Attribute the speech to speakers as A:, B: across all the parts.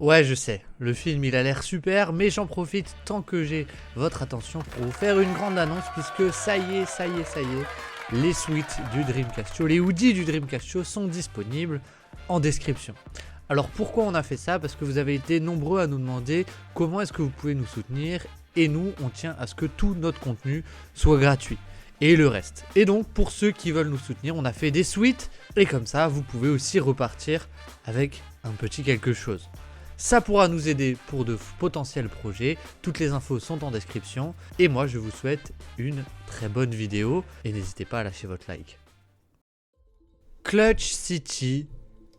A: Ouais, je sais, le film il a l'air super, mais j'en profite tant que j'ai votre attention pour vous faire une grande annonce, puisque ça y est, les suites du Dreamcast Show, les hoodies du Dreamcast Show sont disponibles en description. Alors pourquoi on a fait ça? Parce que vous avez été nombreux à nous demander comment est-ce que vous pouvez nous soutenir, et nous on tient à ce que tout notre contenu soit gratuit. Et le reste. Et donc pour ceux qui veulent nous soutenir, on a fait des suites, et comme ça vous pouvez aussi repartir avec un petit quelque chose. Ça pourra nous aider pour de potentiels projets, toutes les infos sont en description, et moi je vous souhaite une très bonne vidéo, et n'hésitez pas à lâcher votre like. Clutch City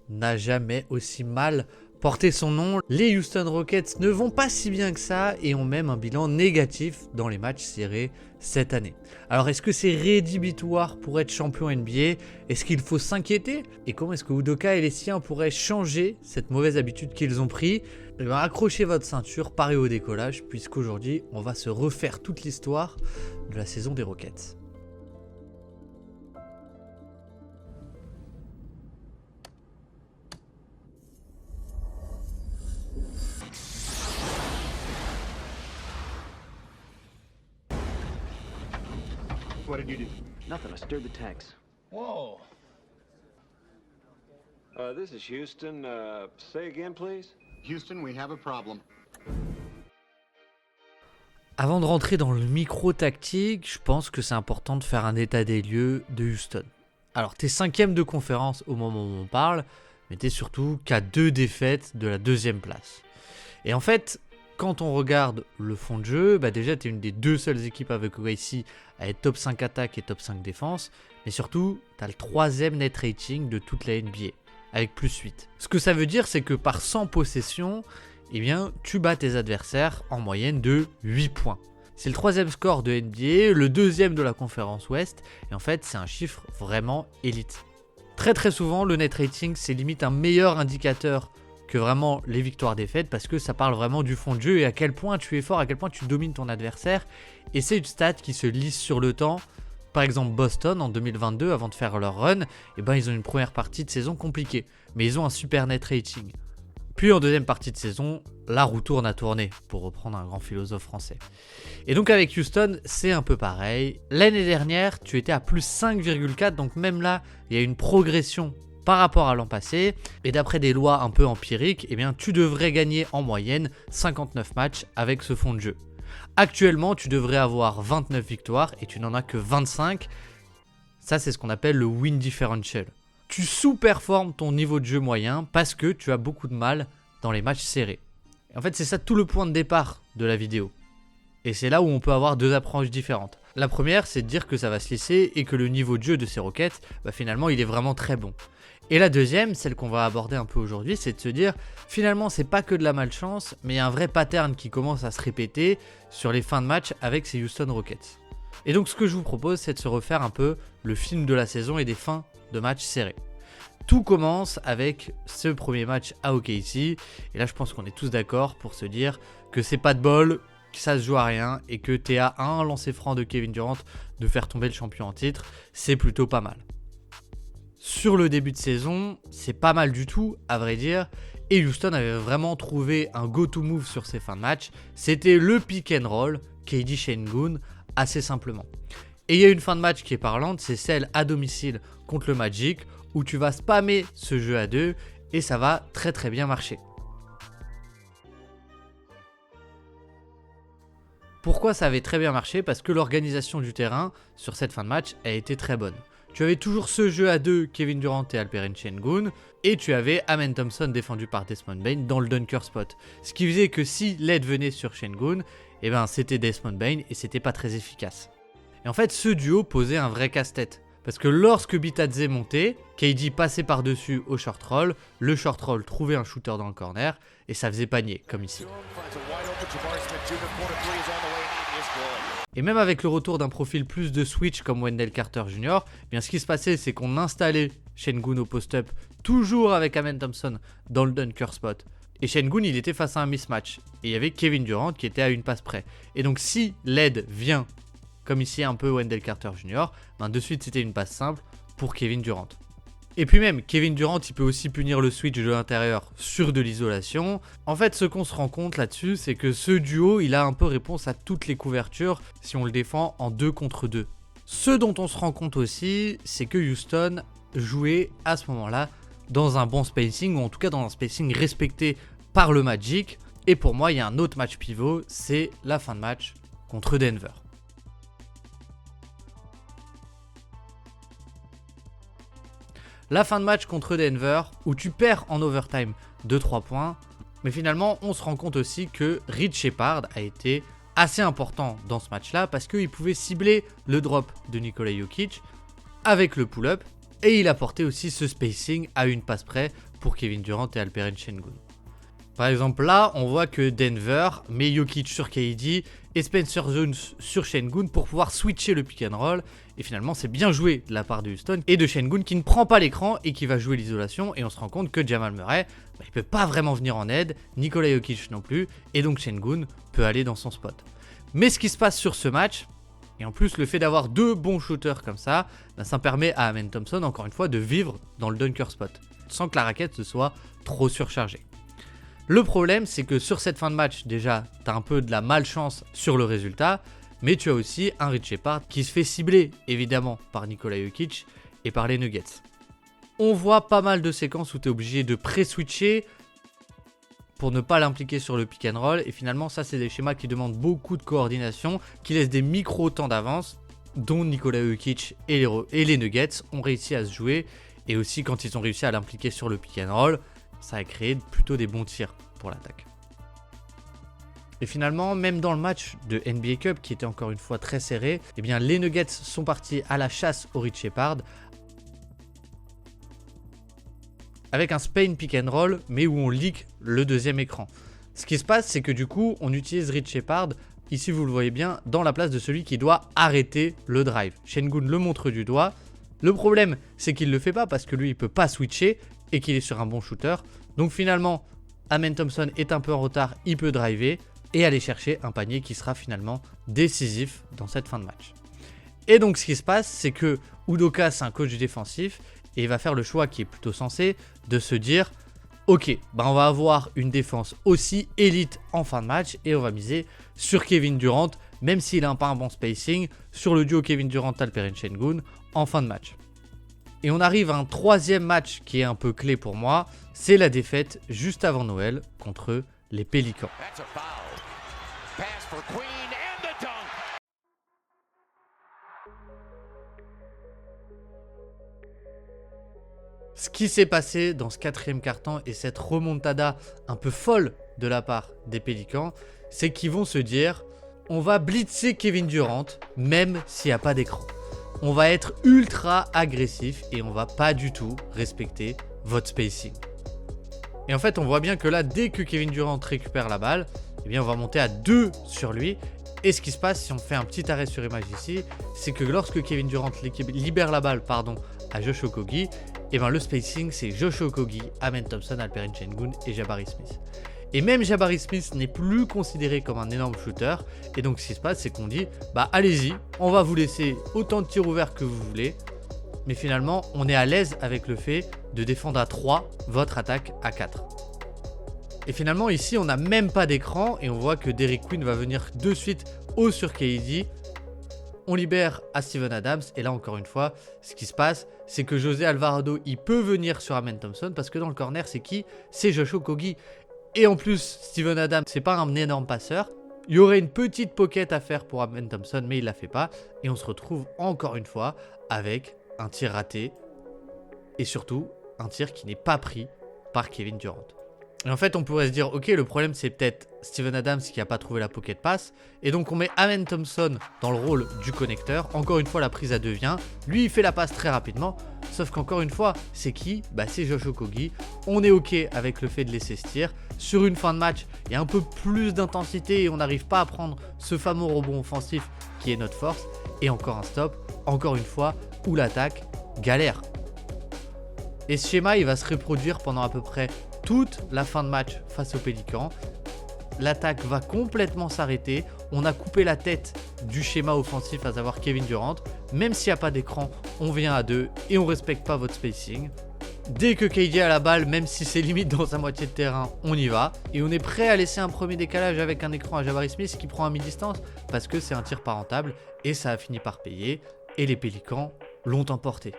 A: n'a jamais aussi mal porté son nom. Les Houston Rockets ne vont pas si bien que ça et ont même un bilan négatif dans les matchs serrés cette année. Alors est-ce que c'est rédhibitoire pour être champion NBA? Est-ce qu'il faut s'inquiéter? Et comment est-ce que Udoka et les siens pourraient changer cette mauvaise habitude qu'ils ont pris? Eh bien, accrochez votre ceinture, parez au décollage, puisqu'aujourd'hui on va se refaire toute l'histoire de la saison des Rockets.
B: What did you do?
C: Nothing. I stirred the tanks.
B: Whoa.
D: This is Houston. Say again, please.
B: Houston, we have a problem.
A: Avant de rentrer dans le micro-tactique, je pense que c'est important de faire un état des lieux de Houston. Alors, t'es 5e de conférence au moment où on parle, mais t'es surtout qu'à 2 défaites de la 2e place. Et en fait, quand on regarde le fond de jeu, déjà t'es une des 2 seules équipes avec OKC à être top 5 attaque et top 5 défense, mais surtout t'as le 3e net rating de toute la NBA, avec plus 8. Ce que ça veut dire, c'est que par 100 possessions, eh bien, tu bats tes adversaires en moyenne de 8 points. C'est le 3e score de NBA, le 2e de la conférence Ouest, et en fait c'est un chiffre vraiment élite. Très souvent, le net rating c'est limite un meilleur indicateur que vraiment les victoires-défaites, parce que ça parle vraiment du fond de jeu et à quel point tu es fort, à quel point tu domines ton adversaire. Et c'est une stat qui se lisse sur le temps. Par exemple, Boston en 2022, avant de faire leur run, ils ont une première partie de saison compliquée, mais ils ont un super net rating. Puis en deuxième partie de saison, la roue tourne à tourner, pour reprendre un grand philosophe français. Et donc avec Houston, c'est un peu pareil. L'année dernière, tu étais à plus 5,4, donc même là, il y a une progression par rapport à l'an passé, et d'après des lois un peu empiriques, tu devrais gagner en moyenne 59 matchs avec ce fond de jeu. Actuellement, tu devrais avoir 29 victoires et tu n'en as que 25. Ça, c'est ce qu'on appelle le win differential. Tu sous-performes ton niveau de jeu moyen parce que tu as beaucoup de mal dans les matchs serrés. Et en fait, c'est ça tout le point de départ de la vidéo. Et c'est là où on peut avoir 2 approches différentes. La première, c'est de dire que ça va se lisser et que le niveau de jeu de ces Rockets, finalement, il est vraiment très bon. Et la deuxième, celle qu'on va aborder un peu aujourd'hui, c'est de se dire, finalement, c'est pas que de la malchance, mais il y a un vrai pattern qui commence à se répéter sur les fins de match avec ces Houston Rockets. Et donc, ce que je vous propose, c'est de se refaire un peu le film de la saison et des fins de match serrés. Tout commence avec ce premier match à OKC, et là, je pense qu'on est tous d'accord pour se dire que c'est pas de bol, que ça se joue à rien, et que t'es à un lancer franc de Kevin Durant de faire tomber le champion en titre, c'est plutôt pas mal. Sur le début de saison, c'est pas mal du tout, à vrai dire, et Houston avait vraiment trouvé un go-to move sur ses fins de match, c'était le pick and roll, KD Sengun, assez simplement. Et il y a une fin de match qui est parlante, c'est celle à domicile contre le Magic, où tu vas spammer ce jeu à 2, et ça va très bien marcher. Pourquoi ça avait très bien marché? Parce que l'organisation du terrain sur cette fin de match a été très bonne. Tu avais toujours ce jeu à 2, Kevin Durant et Alperen Sengun, et tu avais Amen Thompson défendu par Desmond Bane dans le dunker spot. Ce qui faisait que si l'aide venait sur Sengun, c'était Desmond Bane et c'était pas très efficace. Et en fait, ce duo posait un vrai casse-tête. Parce que lorsque Bitadze montait, KD passait par-dessus au short roll, le short roll trouvait un shooter dans le corner, et ça faisait panier, comme ici. Et même avec le retour d'un profil plus de switch comme Wendell Carter Jr., ce qui se passait, c'est qu'on installait Sengun au post-up, toujours avec Amen Thompson dans le dunker spot. Et Sengun, il était face à un mismatch. Et il y avait Kevin Durant qui était à une passe près. Et donc si l'aide vient, comme ici un peu Wendell Carter Jr., de suite c'était une passe simple pour Kevin Durant. Et puis même, Kevin Durant, il peut aussi punir le switch de l'intérieur sur de l'isolation. En fait, ce qu'on se rend compte là-dessus, c'est que ce duo, il a un peu réponse à toutes les couvertures si on le défend en 2 contre 2. Ce dont on se rend compte aussi, c'est que Houston jouait à ce moment-là dans un bon spacing, ou en tout cas dans un spacing respecté par le Magic. Et pour moi, il y a un autre match pivot, c'est la fin de match contre Denver. La fin de match contre Denver, où tu perds en overtime de 3 points, mais finalement, on se rend compte aussi que Reed Sheppard a été assez important dans ce match-là, parce qu'il pouvait cibler le drop de Nikola Jokic avec le pull-up, et il apportait aussi ce spacing à une passe près pour Kevin Durant et Alperen Sengun. Par exemple, là, on voit que Denver met Jokic sur KD et Spencer Jones sur Sengun pour pouvoir switcher le pick and roll. Et finalement, c'est bien joué de la part de Houston et de Sengun qui ne prend pas l'écran et qui va jouer l'isolation. Et on se rend compte que Jamal Murray, il peut pas vraiment venir en aide, Nikola Jokic non plus, et donc Sengun peut aller dans son spot. Mais ce qui se passe sur ce match, et en plus le fait d'avoir 2 bons shooters comme ça permet à Amen Thompson, encore une fois, de vivre dans le dunker spot, sans que la raquette se soit trop surchargée. Le problème, c'est que sur cette fin de match, déjà, tu as un peu de la malchance sur le résultat, mais tu as aussi un Reed Sheppard qui se fait cibler, évidemment, par Nikola Jokic et par les Nuggets. On voit pas mal de séquences où tu es obligé de pré-switcher pour ne pas l'impliquer sur le pick and roll, et finalement, ça, c'est des schémas qui demandent beaucoup de coordination, qui laissent des micro-temps d'avance, dont Nikola Jokic et les Nuggets ont réussi à se jouer, et aussi quand ils ont réussi à l'impliquer sur le pick and roll, ça a créé plutôt des bons tirs pour l'attaque. Et finalement, même dans le match de NBA Cup, qui était encore une fois très serré, eh bien, les Nuggets sont partis à la chasse au Reed Sheppard avec un Spain pick and roll, mais où on leak le deuxième écran. Ce qui se passe, c'est que du coup, on utilise Reed Sheppard, ici vous le voyez bien, dans la place de celui qui doit arrêter le drive. Sengun le montre du doigt. Le problème, c'est qu'il ne le fait pas parce que lui, il ne peut pas switcher et qu'il est sur un bon shooter. Donc finalement, Amen Thompson est un peu en retard, il peut driver et aller chercher un panier qui sera finalement décisif dans cette fin de match. Et donc ce qui se passe, c'est que Udoka, c'est un coach défensif et il va faire le choix qui est plutôt sensé de se dire ok, on va avoir une défense aussi élite en fin de match et on va miser sur Kevin Durant, même s'il n'a pas un bon spacing, sur le duo Kevin Durant-Alperen Sengun en fin de match. Et on arrive à un troisième match qui est un peu clé pour moi, c'est la défaite juste avant Noël contre les Pélicans. Ce qui s'est passé dans ce quatrième quart-temps et cette remontada un peu folle de la part des Pélicans, c'est qu'ils vont se dire on va blitzer Kevin Durant même s'il n'y a pas d'écran. On va être ultra agressif et on va pas du tout respecter votre spacing. Et en fait, on voit bien que là, dès que Kevin Durant récupère la balle, eh bien, on va monter à 2 sur lui. Et ce qui se passe, si on fait un petit arrêt sur image ici, c'est que lorsque Kevin Durant libère la balle à Josh Okogie, eh bien, le spacing, c'est Josh Okogie, Amen Thompson, Alperen Sengun et Jabari Smith. Et même Jabari Smith n'est plus considéré comme un énorme shooter. Et donc ce qui se passe, c'est qu'on dit allez-y, on va vous laisser autant de tirs ouverts que vous voulez. Mais finalement, on est à l'aise avec le fait de défendre à 3 votre attaque à 4. Et finalement, ici, on n'a même pas d'écran. Et on voit que Derrick Queen va venir de suite haut sur KD. On libère à Steven Adams. Et là, encore une fois, ce qui se passe, c'est que José Alvarado, il peut venir sur Amen Thompson. Parce que dans le corner, c'est qui? C'est Josh Okogie. Et en plus, Steven Adams, c'est pas un énorme passeur. Il y aurait une petite pocket à faire pour Amen Thompson, mais il la fait pas. Et on se retrouve encore une fois avec un tir raté. Et surtout, un tir qui n'est pas pris par Kevin Durant. Et en fait, on pourrait se dire, ok, le problème c'est peut-être Steven Adams qui n'a pas trouvé la pocket pass. Et donc on met Amen Thompson dans le rôle du connecteur. Encore une fois, la prise à 2 vient. Lui, il fait la passe très rapidement. Sauf qu'encore une fois, c'est qui? C'est Josh Okogie. On est ok avec le fait de laisser ce tir. Sur une fin de match, il y a un peu plus d'intensité et on n'arrive pas à prendre ce fameux rebond offensif qui est notre force. Et encore un stop, encore une fois, où l'attaque galère. Et ce schéma, il va se reproduire pendant à peu près toute la fin de match face aux Pélicans. L'attaque va complètement s'arrêter. On a coupé la tête du schéma offensif, à savoir Kevin Durant. Même s'il n'y a pas d'écran, on vient à 2 et on ne respecte pas votre spacing. Dès que KD a la balle, même si c'est limite dans sa moitié de terrain, on y va. Et on est prêt à laisser un premier décalage avec un écran à Jabari Smith qui prend à mi-distance parce que c'est un tir pas rentable et ça a fini par payer. Et les Pélicans l'ont emporté.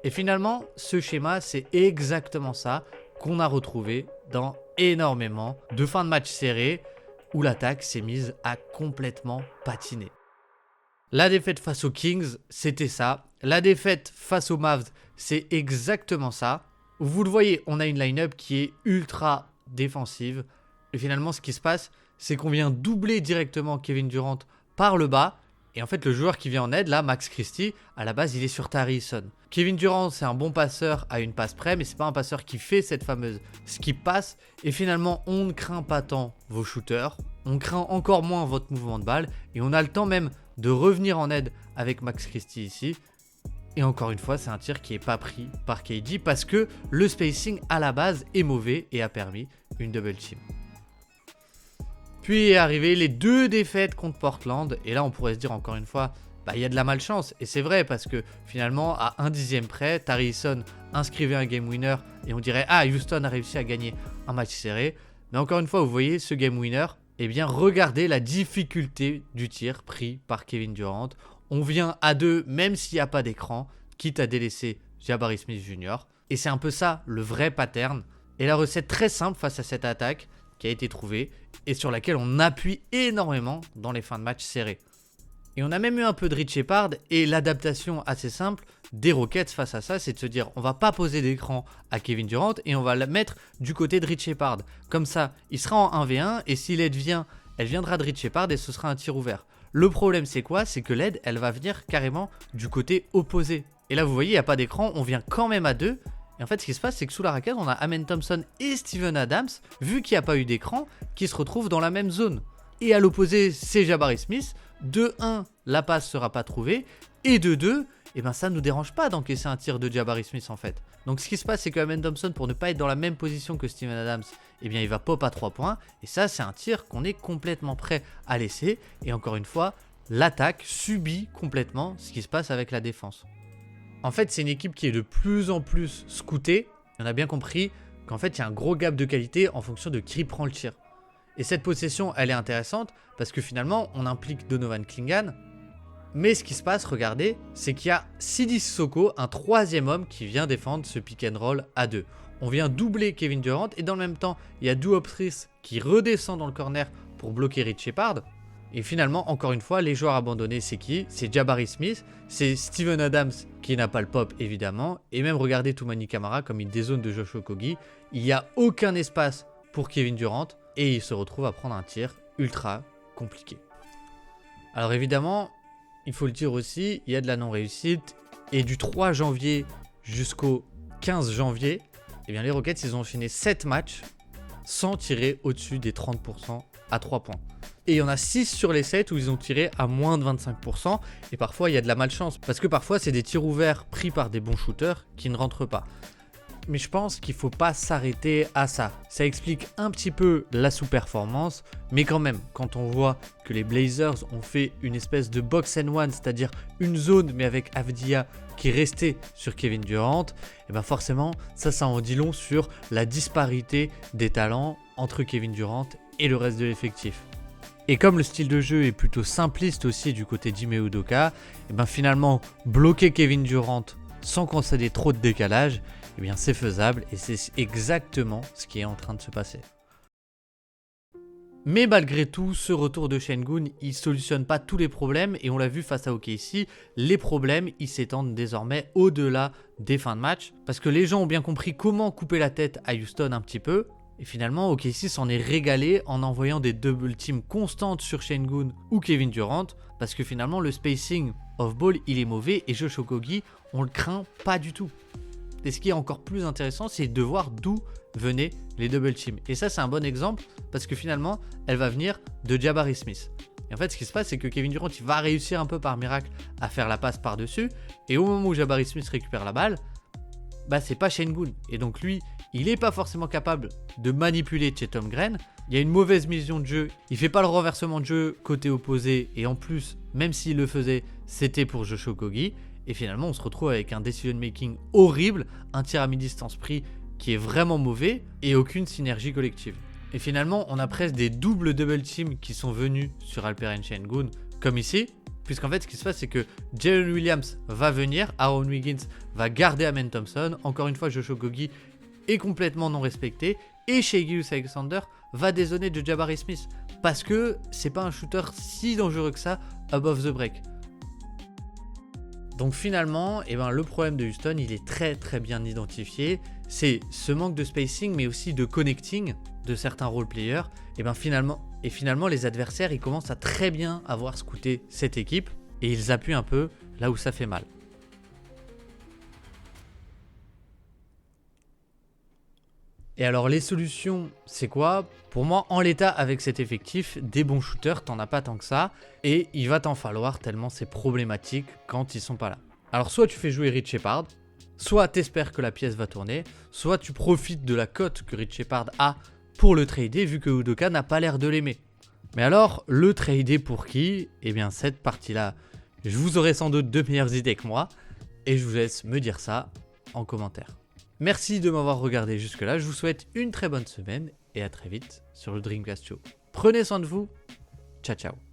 A: Et finalement, ce schéma, c'est exactement ça qu'on a retrouvé dans énormément de fins de match serrés où l'attaque s'est mise à complètement patiner. La défaite face aux Kings, c'était ça. La défaite face aux Mavs, c'est exactement ça. Vous le voyez, on a une line-up qui est ultra défensive. Et finalement, ce qui se passe, c'est qu'on vient doubler directement Kevin Durant par le bas. Et en fait, le joueur qui vient en aide, là, Max Christie, à la base, il est sur Tari Eason. Kevin Durant, c'est un bon passeur à une passe près, mais c'est pas un passeur qui fait cette fameuse skip pass. Et finalement, on ne craint pas tant vos shooters. On craint encore moins votre mouvement de balle. Et on a le temps même de revenir en aide avec Max Christie ici. Et encore une fois, c'est un tir qui n'est pas pris par KD parce que le spacing à la base est mauvais et a permis une double team. Puis est arrivé les 2 défaites contre Portland. Et là, on pourrait se dire encore une fois, il y a de la malchance. Et c'est vrai parce que finalement, à 1/10 près, Tari Eason inscrivait un game winner. Et on dirait, Houston a réussi à gagner un match serré. Mais encore une fois, vous voyez, ce game winner, regardez la difficulté du tir pris par Kevin Durant. On vient à 2, même s'il n'y a pas d'écran, quitte à délaisser Jabari Smith Jr. Et c'est un peu ça, le vrai pattern. Et la recette très simple face à cette attaque qui a été trouvée et sur laquelle on appuie énormément dans les fins de match serrés. Et on a même eu un peu de Rich Shepard et l'adaptation assez simple des Rockets face à ça, c'est de se dire on va pas poser d'écran à Kevin Durant et on va la mettre du côté de Rich Shepard. Comme ça, il sera en 1v1 et si l'aide vient, elle viendra de Rich Shepard et ce sera un tir ouvert. Le problème c'est quoi? C'est que l'aide, elle va venir carrément du côté opposé. Et là vous voyez, il n'y a pas d'écran, on vient quand même à 2. Et en fait ce qui se passe c'est que sous la raquette, on a Amen Thompson et Steven Adams, vu qu'il n'y a pas eu d'écran, qui se retrouvent dans la même zone. Et à l'opposé, c'est Jabari Smith. De 1, la passe sera pas trouvée. Et de 2, ça ne nous dérange pas d'encaisser un tir de Jabari Smith en fait. Donc ce qui se passe c'est que Amen Thompson, pour ne pas être dans la même position que Steven Adams, il va pop à 3 points. Et ça c'est un tir qu'on est complètement prêt à laisser. Et encore une fois, l'attaque subit complètement ce qui se passe avec la défense. En fait c'est une équipe qui est de plus en plus scoutée. On a bien compris qu'en fait il y a un gros gap de qualité en fonction de qui prend le tir. Et cette possession elle est intéressante parce que finalement on implique Donovan Clingan. Mais ce qui se passe, regardez, c'est qu'il y a Sidi Sissoko, un 3e homme qui vient défendre ce pick and roll à 2. On vient doubler Kevin Durant et dans le même temps, il y a Duoptris qui redescend dans le corner pour bloquer Rich Shepard. Et finalement, encore une fois, les joueurs abandonnés, c'est qui? C'est Jabari Smith, c'est Steven Adams qui n'a pas le pop évidemment. Et même regardez Toumani Camara comme il dézone de Josh Okogie. Il n'y a aucun espace pour Kevin Durant et il se retrouve à prendre un tir ultra compliqué. Alors évidemment, il faut le dire aussi, il y a de la non-réussite. Et du 3 janvier jusqu'au 15 janvier, les Rockets, ils ont enchaîné 7 matchs sans tirer au-dessus des 30% à 3 points. Et il y en a 6 sur les 7 où ils ont tiré à moins de 25%. Et parfois, il y a de la malchance. Parce que parfois, c'est des tirs ouverts pris par des bons shooters qui ne rentrent pas. Mais je pense qu'il ne faut pas s'arrêter à ça. Ça explique un petit peu la sous-performance, mais quand même, quand on voit que les Blazers ont fait une espèce de box and one, c'est-à-dire une zone mais avec Avdija qui est resté sur Kevin Durant, et forcément, ça en dit long sur la disparité des talents entre Kevin Durant et le reste de l'effectif. Et comme le style de jeu est plutôt simpliste aussi du côté d'Ime Udoka, finalement, bloquer Kevin Durant sans concéder trop de décalage, c'est faisable et c'est exactement ce qui est en train de se passer. Mais malgré tout, ce retour de Sengun, il ne solutionne pas tous les problèmes et on l'a vu face à OKC, les problèmes ils s'étendent désormais au-delà des fins de match parce que les gens ont bien compris comment couper la tête à Houston un petit peu. Et finalement, OKC s'en est régalé en envoyant des double teams constantes sur Sengun ou Kevin Durant parce que finalement le spacing off ball il est mauvais et Josh Okogie on le craint pas du tout. Et ce qui est encore plus intéressant, c'est de voir d'où venaient les double teams. Et ça, c'est un bon exemple parce que finalement, elle va venir de Jabari Smith. Et en fait, ce qui se passe, c'est que Kevin Durant il va réussir un peu par miracle à faire la passe par-dessus. Et au moment où Jabari Smith récupère la balle, c'est pas Sengun. Et donc lui, il n'est pas forcément capable de manipuler Chet Holmgren. Il y a une mauvaise vision de jeu. Il fait pas le renversement de jeu côté opposé. Et en plus, même s'il le faisait, c'était pour Josh Okogie. Et finalement, on se retrouve avec un decision making horrible, un tir à mi-distance pris qui est vraiment mauvais et aucune synergie collective. Et finalement, on a presque des doubles double teams qui sont venus sur Alperen Sengun, comme ici, puisqu'en fait, ce qui se passe, c'est que Jalen Williams va venir, Aaron Wiggins va garder Amen Thompson, encore une fois, Josh Okogie est complètement non respecté, et Shai Gilgeous-Alexander va dézoner de Jabari Smith, parce que c'est pas un shooter si dangereux que ça, above the break. Donc finalement, le problème de Houston, il est très très bien identifié. C'est ce manque de spacing, mais aussi de connecting de certains role players. Finalement, les adversaires, ils commencent à très bien avoir scouté cette équipe et ils appuient un peu là où ça fait mal. Et alors les solutions, c'est quoi ? Pour moi, en l'état avec cet effectif, des bons shooters, t'en as pas tant que ça. Et il va t'en falloir tellement c'est problématique quand ils sont pas là. Alors soit tu fais jouer Rich Shepard, soit t'espères que la pièce va tourner, soit tu profites de la cote que Rich Shepard a pour le trader vu que Udoka n'a pas l'air de l'aimer. Mais alors, le trader pour qui ? Eh bien cette partie-là, je vous aurai sans doute de meilleures idées que moi. Et je vous laisse me dire ça en commentaire. Merci de m'avoir regardé jusque là, je vous souhaite une très bonne semaine et à très vite sur le Dreamcast Show. Prenez soin de vous, ciao ciao.